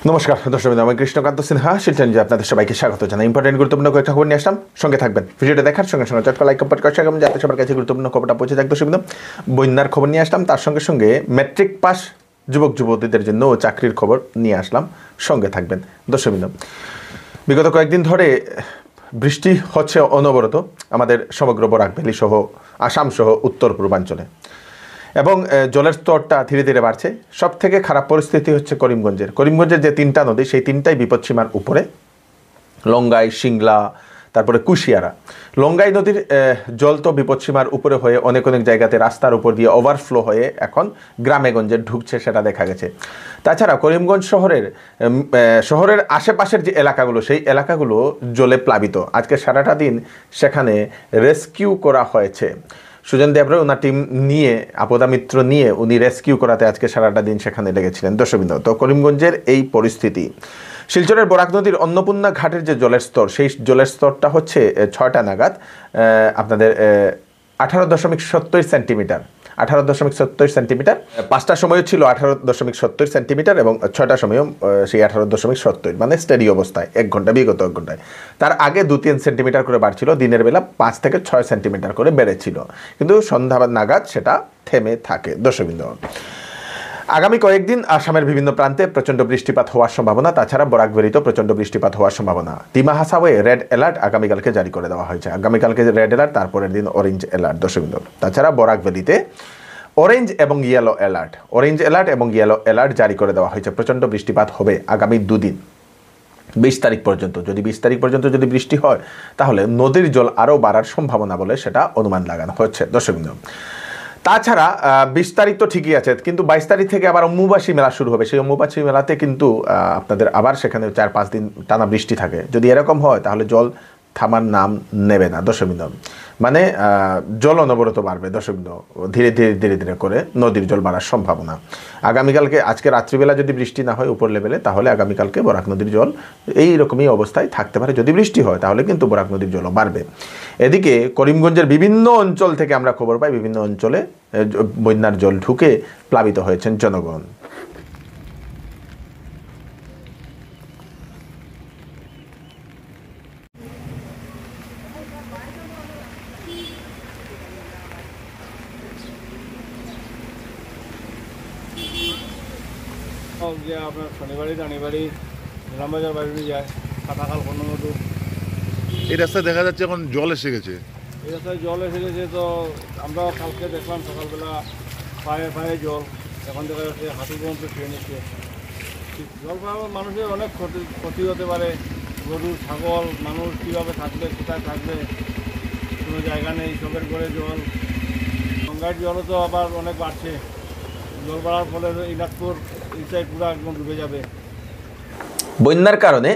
নমস্কার দর্শক, আমি কৃষ্ণকান্ত সিনহা শিলচর যে আপনাদের সবাইকে স্বাগত জানাই। ইম্পর্টেন্ট গুরুত্বপূর্ণ কয়েকটা খবর নিয়ে আসলাম, সঙ্গে থাকবেন। ভিডিওটা দেখার সঙ্গে সঙ্গে চটকা লাইক কমেন্ট করে শেয়ার করবেন যাতে সবার কাছে গুরুত্বপূর্ণ খবরটা পৌঁছে যায়। দর্শক, বন্যার খবর নিয়ে আসলাম, তার সঙ্গে সঙ্গে ম্যাট্রিক পাস যুবক যুবতীদের জন্য চাকরির খবর নিয়ে আসলাম, সঙ্গে থাকবেন। দর্শক, বিগত কয়েকদিন ধরে বৃষ্টি হচ্ছে অনবরত আমাদের সমগ্র বরাক ভ্যালি সহ আসাম সহ উত্তর পূর্বাঞ্চলে, এবং জলের স্তরটা ধীরে ধীরে বাড়ছে। সব থেকে খারাপ পরিস্থিতি হচ্ছে করিমগঞ্জের যে তিনটা নদী, সেই তিনটাই বিপদসীমার উপরে। লঙ্গাই, সিংলা, তারপরে কুশিয়ারা। লঙ্গাই নদীর জল তো বিপদসীমার উপরে হয়ে অনেক অনেক জায়গাতে রাস্তার উপর দিয়ে ওভারফ্লো হয়ে এখন গ্রামে গঞ্জে ঢুকছে, সেটা দেখা গেছে। তাছাড়া করিমগঞ্জ শহরের আশেপাশের যে এলাকাগুলো, সেই এলাকাগুলো জলে প্লাবিত। আজকে সারাটা দিন সেখানে রেস্কিউ করা হয়েছে। সুজন দেবরায় ওনার টিম নিয়ে, আপদা মিত্র নিয়ে উনি রেস্কিউ করাতে আজকে সারাটা দিন সেখানে লেগেছিলেন। দর্শকবৃন্দ, তো করিমগঞ্জের এই পরিস্থিতি। শিলচরের বরাক নদীর অন্নপূর্ণা ঘাটের যে জলের স্তর, সেই জলের স্তরটা হচ্ছে 6টা নাগাদ আপনাদের 18.70 সেন্টিমিটার। 18.70 সেন্টিমিটার। 5টার সময়ও ছিল 18.70 সেন্টিমিটার এবং 6টার সময়ও সেই 18.70, মানে স্টেডি অবস্থায় 1 ঘন্টা, বিগত 1 ঘন্টায়। তার আগে 2-3 সেন্টিমিটার করে বাড়ছিল, দিনের বেলা 5 থেকে 6 সেন্টিমিটার করে বেড়েছিল, কিন্তু সন্ধ্যা নাগাদ সেটা থেমে থাকে। দর্শকবৃন্দ, আগামী কয়েকদিন আসামের বিভিন্ন প্রান্তে প্রচণ্ড বৃষ্টিপাত হওয়ার সম্ভাবনা। তাছাড়া বরাক ভ্যালিতেও প্রচণ্ড বৃষ্টিপাত হওয়ার সম্ভাবনা। ডিমা হাসাওয়ে রেড অ্যালার্ট আগামীকালকে জারি করে দেওয়া হয়েছে। আগামীকালকে রেড অ্যালার্ট, তারপরের দিন অরেঞ্জ অ্যালার্ট। দর্শকবৃন্দ, তাছাড়া বরাক ভ্যালিতে অরেঞ্জ এবং ইয়েলো অ্যালার্ট জারি করে দেওয়া হয়েছে। প্রচণ্ড বৃষ্টিপাত হবে আগামী 2 দিন, 20 তারিখ পর্যন্ত। যদি 20 তারিখ পর্যন্ত যদি বৃষ্টি হয়, তাহলে নদীর জল আরও বাড়ার সম্ভাবনা বলে সেটা অনুমান লাগানো হচ্ছে। দর্শকবৃন্দ, তাছাড়া 20 তারিখ তো ঠিকই আছে, কিন্তু 22 তারিখ থেকে আবার অম্বুবাসী মেলা শুরু হবে। সেই অম্বুবাসী মেলাতে কিন্তু আপনাদের আবার সেখানে 4-5 দিন টানা বৃষ্টি থাকে। যদি এরকম হয়, তাহলে জল থামার নাম নেবে না। দর্শকবৃন্দ, মানে জল অনবরত বাড়বে। দর্শকবৃন্দ, ধীরে ধীরে করে নদীর জল বাড়ার সম্ভাবনা। আগামীকালকে, আজকে রাত্রিবেলা যদি বৃষ্টি না হয় উপর লেভেলে, তাহলে আগামীকালকে বরাক নদীর জল এই রকমই অবস্থায় থাকতে পারে। যদি বৃষ্টি হয়, তাহলে কিন্তু বরাক নদীর জলও বাড়বে। এদিকে করিমগঞ্জের বিভিন্ন অঞ্চল থেকে আমরা খবর পাই, বিভিন্ন অঞ্চলে বন্যার জল ঢুকে প্লাবিত হয়েছেন জনগণ। যে আপনার শনিবারই রানিবাড়ি রামবাজার বাড়ি যায় কাটাখাল কর্ণমধু। এই রাস্তায় দেখা যাচ্ছে এখন জল এসে গেছে। এই রাস্তায় জল এসে গেছে, তো আমরাও কালকে দেখলাম সকালবেলা পায়ে জল, এখন দেখা যাচ্ছে হাঁটু পর্যন্ত ছুঁয়ে নিচ্ছে। জল পাওয়া মানুষের অনেক ক্ষতি হতে পারে। গরু, ছাগল, মানুষ কীভাবে থাকবে, কোথায় থাকবে, কোনো জায়গা নেই, সবের করে জল। গঙ্গার জলও তো আবার অনেক বাড়ছে। জল বাড়ার ফলে ইনাকপুর এই সাইড পুরো একদম ডুবে যাবে। বন্যার কারণে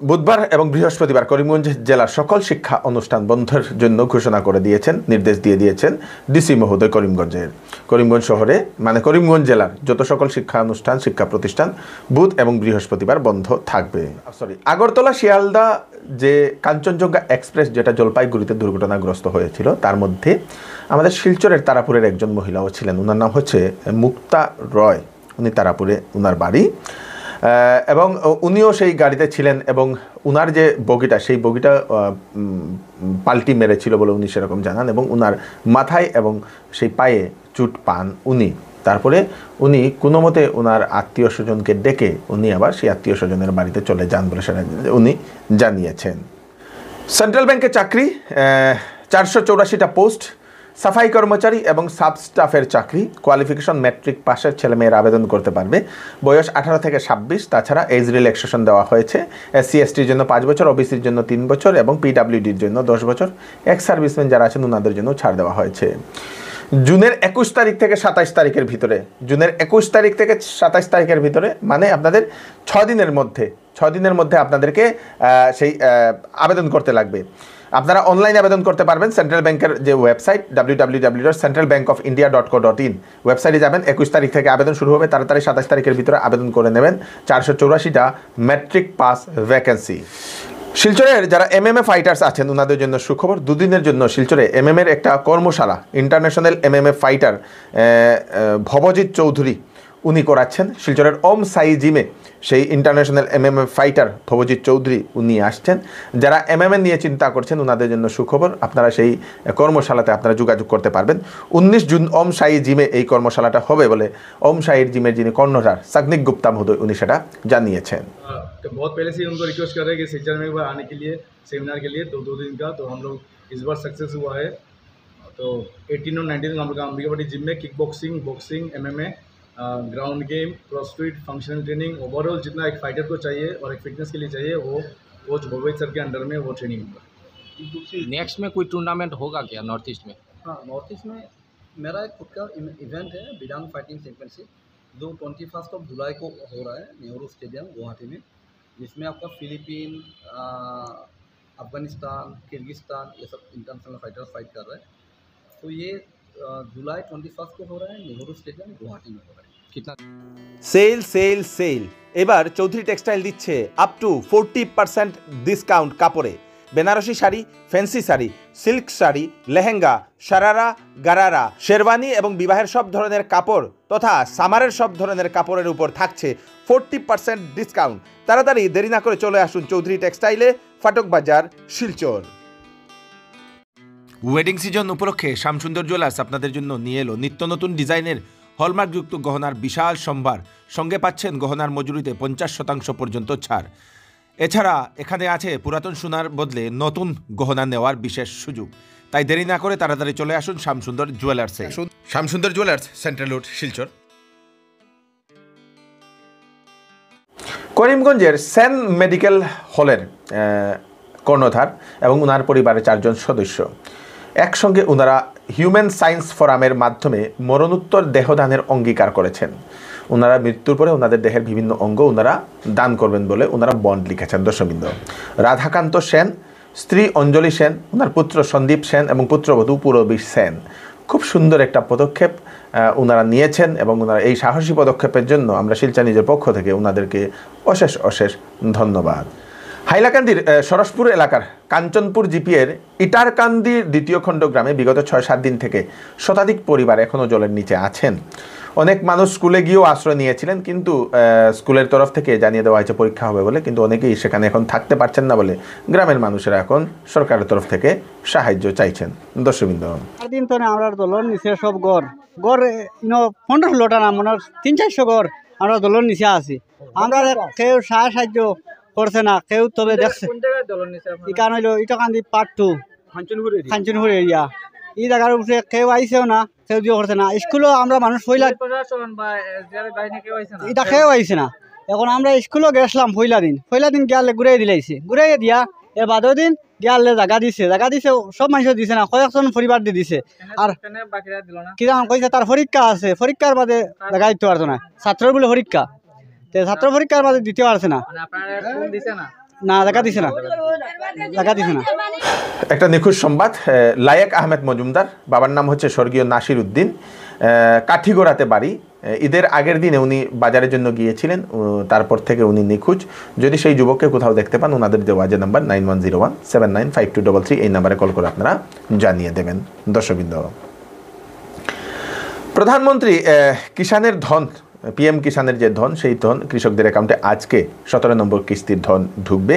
বুধবার এবং বৃহস্পতিবার করিমগঞ্জ জেলার সকল শিক্ষা অনুষ্ঠান বন্ধের জন্য ঘোষণা করে দিয়েছেন, নির্দেশ দিয়ে দিয়েছেন ডিসি মহোদয়। করিমগঞ্জ শহরে, মানে করিমগঞ্জ জেলার যত সকল শিক্ষা অনুষ্ঠান, শিক্ষা প্রতিষ্ঠান বুধ এবং বৃহস্পতিবার বন্ধ থাকবে। আগরতলা শিয়ালদা যে কাঞ্চনজঙ্ঘা এক্সপ্রেস, যেটা জলপাইগুড়িতে দুর্ঘটনাগ্রস্ত হয়েছিল, তার মধ্যে আমাদের শিলচরের তারাপুরের একজন মহিলাও ছিলেন। ওনার নাম হচ্ছে মুক্তা রয়। উনি তারাপুরে ওনার বাড়ি, এবং উনিও সেই গাড়িতে ছিলেন, এবং উনার যে বগিটা, সেই বগিটা পাল্টি মেরেছিল বলে উনি সেরকম জানান, এবং উনার মাথায় এবং সেই পায়ে চোট পান উনি। তারপরে উনি কোনো মতে ওনার আত্মীয় স্বজনকে ডেকে উনি আবার সেই আত্মীয় স্বজনের বাড়িতে চলে যান বলে সেটা উনি জানিয়েছেন। সেন্ট্রাল ব্যাংকে চাকরি, 484টা পোস্ট, সাফাই কর্মচারী এবং সাব স্টাফের চাকরি। কোয়ালিফিকেশন ম্যাট্রিক পাশের ছেলেমেয়েরা আবেদন করতে পারবে। বয়স 18 থেকে 26। তাছাড়া এজ রিল্যাক্সেশন দেওয়া হয়েছে। SC STর জন্য 5 বছর, OBCর জন্য 3 বছর এবং PWDর জন্য 10 বছর। এক্স সার্ভিসম্যান যারা আছেন ওনাদের জন্য ছাড় দেওয়া হয়েছে। জুনের 21 তারিখ থেকে 27 তারিখের ভিতরে, মানে আপনাদের 6 দিনের মধ্যে আপনাদেরকে সেই আবেদন করতে লাগবে। আপনারা অনলাইনে আবেদন করতে পারবেন। সেন্ট্রাল ব্যাংকের যে ওয়েবসাইট www.centralbankofindia.co.in ওয়েবসাইটে যাবেন। 21 তারিখ থেকে আবেদন শুরু হবে। তাড়াতাড়ি 27 তারিখের ভিতরে আবেদন করে নেবেন। 484টা ম্যাট্রিক পাস ভ্যাকেন্সি। শিলচরের যারা MMA ফাইটার্স আছেন ওনাদের জন্য সুখবর। 2 দিনের জন্য শিলচরে MMA এর একটা কর্মশালা, ইন্টারন্যাশনাল MMA ফাইটার ভবজিৎ চৌধুরী উনি করাচ্ছেন। শিলচরের ওম সাই জিমে সেই ইন্টারন্যাশনাল MMA ফাইটার ভবজিৎ চৌধুরী উনি আসছেন। যারা MMA নিয়ে চিন্তা করছেন ওনাদের জন্য সুখবর, আপনারা সেই কর্মশালাতে আপনারা যোগাযোগ করতে পারবেন। 19 জুন ওম সাই জিমে এই কর্মশালাটা হবে বলে ওম সাইর জিমের যিনি কর্ণধার সাগ্নিক গুপ্তা মহোদয় उन्हें সেটা জানিয়েছেন। तो बहुत पहले से ही उनको रिक्वेस्ट कर रहे हैं कि सिलचर में एक बार आने के लिए सेमिनार के लिए, तो 2 दिन का, तो हम लोग इस बार सक्सेस हुआ है। तो 18 और 19 हम लोग अंबिकापाटी जिम में kick boxing, boxing, MMA, ground game, CrossFit, functional training, overall जितना एक फाइटर को चाहिए और एक फिटनेस के लिए चाहिए वो कोच भोगवत सर के अंडर में वो ट्रेनिंग होगा। नेक्स्ट में कोई टूर्नामेंट होगा क्या नॉर्थ ईस्ट में? हाँ, नॉर्थ ईस्ट में मेरा एक खुद का इवेंट है बिडांग फाइटिंग चैंपियनशिप, जो 21 जुलाई को हो रहा है नेहरू स्टेडियम गुवाहाटी में, जिसमें आपका फिलीपीन, अफगानिस्तान, किर्गिस्तान ये सब इंटरनेशनल फाइटर्स फाइट कर रहे हैं। तो ये जुलाई 21 को हो रहा है नेहरू स्टेडियम गुवाहाटी में हो रहा है। कितना সেল সেল সেল এবার চৌধুরী টেক্সটাইল দিচ্ছে আপ টু 40% ডিসকাউন্ট কাপড়ে। বেনারসি শাড়ি, ফ্যান্সি শাড়ি, সিল্ক শাড়ি, লেহেঙ্গা, শারারা, গারারা, শেরওয়ানি এবং বিবাহের সব ধরনের কাপড় তথা সামারের সব ধরনের কাপড়ের উপর থাকছে 40% ডিসকাউন্ট। তাড়াতাড়ি দেরি না করে চলে আসুন চৌধুরী টেক্সটাইলে, ফাটক বাজার, শিলচর। ওয়েডিং সিজন উপলক্ষে শ্যামসুন্দর জুয়েলার্স আপনাদের জন্য নিয়ে এলো নিত্য নতুন ডিজাইনের হলমার্কযুক্ত গহনার বিশাল সম্ভার। সঙ্গে পাচ্ছেন গহনার মজুরিতে 50% পর্যন্ত ছাড়। এছাড়া এখানে আছে পুরাতন সোনার বদলে নতুন গহনা নেওয়ার বিশেষ সুযোগ। তাই দেরি না করে তাড়াতাড়ি চলে আসুন শ্যামসুন্দর জুয়েলার্সে। Shyamsundar jewellers, central road, Silchar. করিমগঞ্জের সেন মেডিকেল হলের কর্ণধার এবং ওনার পরিবারের 4 জন সদস্য একসঙ্গে ওনারা হিউম্যান সায়েন্স ফোরামের মাধ্যমে মরণোত্তর দেহদানের অঙ্গীকার করেছেন। ওনারা মৃত্যুর পরে ওনাদের দেহের বিভিন্ন অঙ্গ ওনারা দান করবেন বলে ওনারা বন্ড লিখেছেন। দর্শকবৃন্দ, রাধাকান্ত সেন, স্ত্রী অঞ্জলি সেন, ওনার পুত্র সন্দীপ সেন এবং পুত্রবধূ পূরবী সেন। খুব সুন্দর একটা পদক্ষেপ ওনারা নিয়েছেন এবং ওনারা এই সাহসী পদক্ষেপের জন্য আমরা শিলচর নিজের পক্ষ থেকে ওনাদেরকে অশেষ অশেষ ধন্যবাদ। হাইলাকান্দির সরসপুর এলাকার কাঞ্চনপুর জিপিএর ইটারকান্দি 2 খণ্ড গ্রামে বিগত 6-7 দিন থেকে শতাধিক পরিবার এখনও জলের নিচে আছেন। অনেক মানুষ স্কুলে গিয়েও আশ্রয় নিয়েছিলেন, কিন্তু স্কুলের তরফ থেকে জানিয়ে দেওয়া হয়েছে পরীক্ষা হবে বলে, কিন্তু অনেকেই সেখানে এখন থাকতে পারছেন না বলে গ্রামের মানুষেরা এখন সরকারের তরফ থেকে সাহায্য চাইছেন। দর্শকবৃন্দ, দিন তো আমরা দলের নিচে সব গড় 15-16টা না মনে 300-400 গড় আমরা দলের নিচে আছি। আমরা কেউ সাহায্য করছে না, কেউ তবে দেখছে। ইকান হইল ইটাকান্দি পার্ট 2 খাঞ্চনপুর এরিয়া। এই জায়গার উপরে কেউ আইসেও না, কেউ দিয়ে করছে না। স্কুলও আমরা মানুষ হইলা এটা কেউ আইসে না। এখন আমরা স্কুলও গেছিলাম পয়লা দিন গিয়ালে ঘুরাই দিলাইছে, ঘুরাই দিয়া এর বাদও দিন গিয়ালে জায়গা দিছে সব মানুষ দিছে না, কয়েকজন পরিবার দিয়ে দিছে। আর কিরা কইছে তার পরীক্ষা আছে, পরীক্ষার বাদে জায়গা দিতে পারতো না। ছাত্রের বলে পরীক্ষা, ছাত্র পরীক্ষার বাদে দিতে পারছে না, না জায়গা দিছে না। একটা নিখুঁত সংবাদ। লায়েক আহমেদ মজুমদার, বাবার নাম হচ্ছে স্বর্গীয় নাসির উদ্দিন, কাঠিগোড়াতে বাড়ি। ঈদের আগের দিনে উনি বাজারের জন্য গিয়েছিলেন, তারপর থেকে উনি নিখোঁজ। যদি সেই যুবককে কোথাও দেখতে পান, ওনাদের দেওয়া যে নাম্বার 9101795233 এই নাম্বারে কল করে আপনারা জানিয়ে দেবেন। দর্শকবৃন্দ, প্রধানমন্ত্রী কিষানের ধন, PM কিষানের যে ধন, সেই ধন কৃষকদের অ্যাকাউন্টে আজকে 17 নম্বর কিস্তির ধন ঢুকবে।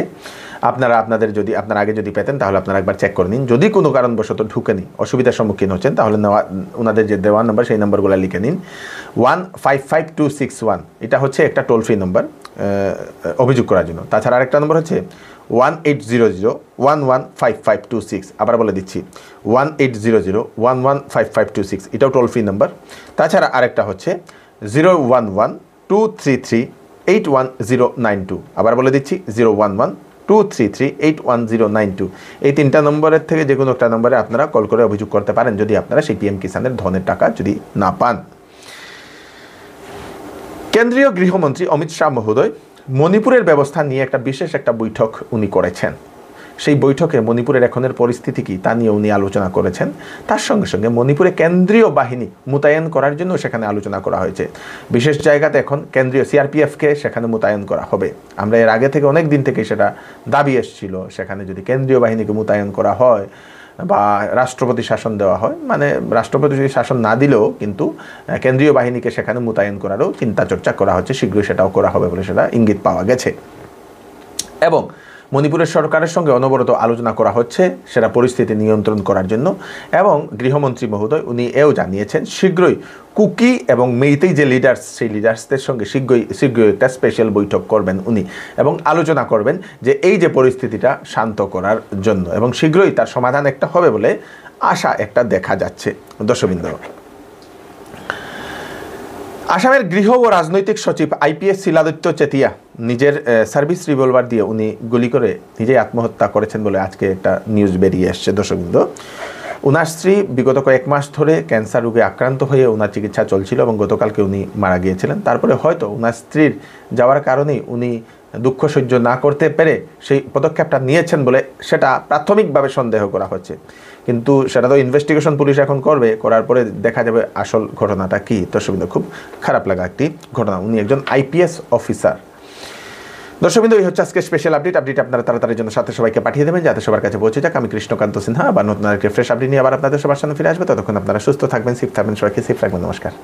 আপনারা আপনার আগে যদি পেতেন তাহলে আপনারা একবার চেক করে নিন। যদি কোনো কারণবশত ঢুকেনি, অসুবিধার সম্মুখীন হচ্ছেন, তাহলে ওনাদের যে দেওয়া নাম্বার সেই নাম্বারগুলো লিখে নিন। 155261 এটা হচ্ছে একটা টোল ফ্রি নাম্বার অভিযোগ করার জন্য। তাছাড়া আরেকটা নম্বর হচ্ছে 1800115526। আবার বলে দিচ্ছি 1800115526, এটাও টোল ফ্রি নাম্বার। তাছাড়া আরেকটা হচ্ছে 011233811092। আবার বলে দিচ্ছি 011233811092। এই 3টা নম্বরের থেকে যে কোনো একটা নম্বরে আপনারা কল করে অভিযোগ করতে পারেন যদি আপনারা সেই PM কিষানের ধনের টাকা যদি না পান। কেন্দ্রীয় গৃহমন্ত্রী অমিত শাহ মহোদয় মণিপুরের ব্যবস্থা নিয়ে বিশেষ একটা বৈঠক উনি করেছেন। সেই বৈঠকে মণিপুরের এখনের পরিস্থিতি কি তা নিয়ে উনি আলোচনা করেছেন। তার সঙ্গে সঙ্গে মণিপুরে কেন্দ্রীয় বাহিনী মোতায়েন করার জন্য সেখানে আলোচনা করা হয়েছে। বিশেষ জায়গাতে এখন কেন্দ্রীয় CRPF-কে সেখানে মোতায়েন করা হবে। আমরা এর আগে থেকে অনেক দিন থেকে সেটা দাবি এসেছিল, সেখানে যদি কেন্দ্রীয় বাহিনীকে মোতায়েন করা হয় বা রাষ্ট্রপতি শাসন দেওয়া হয়, মানে রাষ্ট্রপতি শাসন না দিলেও কিন্তু কেন্দ্রীয় বাহিনীকে সেখানে মোতায়েন করারও চিন্তা চর্চা করা হচ্ছে, শীঘ্রই সেটাও করা হবে বলে সেটা ইঙ্গিত পাওয়া গেছে। এবং মণিপুরের সরকারের সঙ্গে অনবরত আলোচনা করা হচ্ছে সেটা পরিস্থিতি নিয়ন্ত্রণ করার জন্য। এবং গৃহমন্ত্রী মহোদয় উনি এও জানিয়েছেন শীঘ্রই কুকি এবং মেইতেই যে লিডার্স, সেই লিডার্সদের সঙ্গে শীঘ্রই একটা স্পেশাল বৈঠক করবেন উনি এবং আলোচনা করবেন যে এই যে পরিস্থিতিটা শান্ত করার জন্য, এবং শীঘ্রই তার সমাধান একটা হবে বলে আশা একটা দেখা যাচ্ছে। দর্শকবৃন্দ, আসামের গৃহ ও রাজনৈতিক সচিব আইপিএস শিলাদিত্য চেতিয়া নিজের সার্ভিস রিভলভার দিয়ে উনি গুলি করে নিজেই আত্মহত্যা করেছেন বলে আজকে একটা নিউজ বেরিয়ে এসছে। দর্শকবৃন্দ, ওনার স্ত্রী বিগত কয়েক মাস ধরে ক্যান্সার রোগে আক্রান্ত হয়ে ওনার চিকিৎসা চলছিল এবং গতকালকে উনি মারা গিয়েছিলেন। তারপরে হয়তো ওনার স্ত্রীর যাওয়ার কারণেই উনি দুঃখ সহ্য না করতে পেরে সেই পদক্ষেপটা নিয়েছেন বলে সেটা প্রাথমিকভাবে সন্দেহ করা হচ্ছে, কিন্তু সেটা তো ইনভেস্টিগেশন পুলিশ এখন করবে, করার পরে দেখা যাবে আসল ঘটনাটা কী। দর্শকবৃন্দ, খুব খারাপ লাগা একটি ঘটনা, উনি একজন আইপিএস অফিসার। দর্শকবৃন্দ, এই হচ্ছে আজকে স্পেশাল আপডেট আপনারা তাড়াতাড়ির জন্য সাথে সবাইকে পাঠিয়ে দেবেন যাতে সবার কাছে পৌঁছে যাক। আমি কৃষ্ণকান্ত সিনহা আবার নতুন আরেকটি ফ্রেশ আপডেট নিয়ে আবার আপনাদের সবার সামনে ফিরে আসবে। ততক্ষণ আপনারা সুস্থ থাকবেন, সেফ থাকবেন, সবাইকে সেফ রাখবেন। নমস্কার।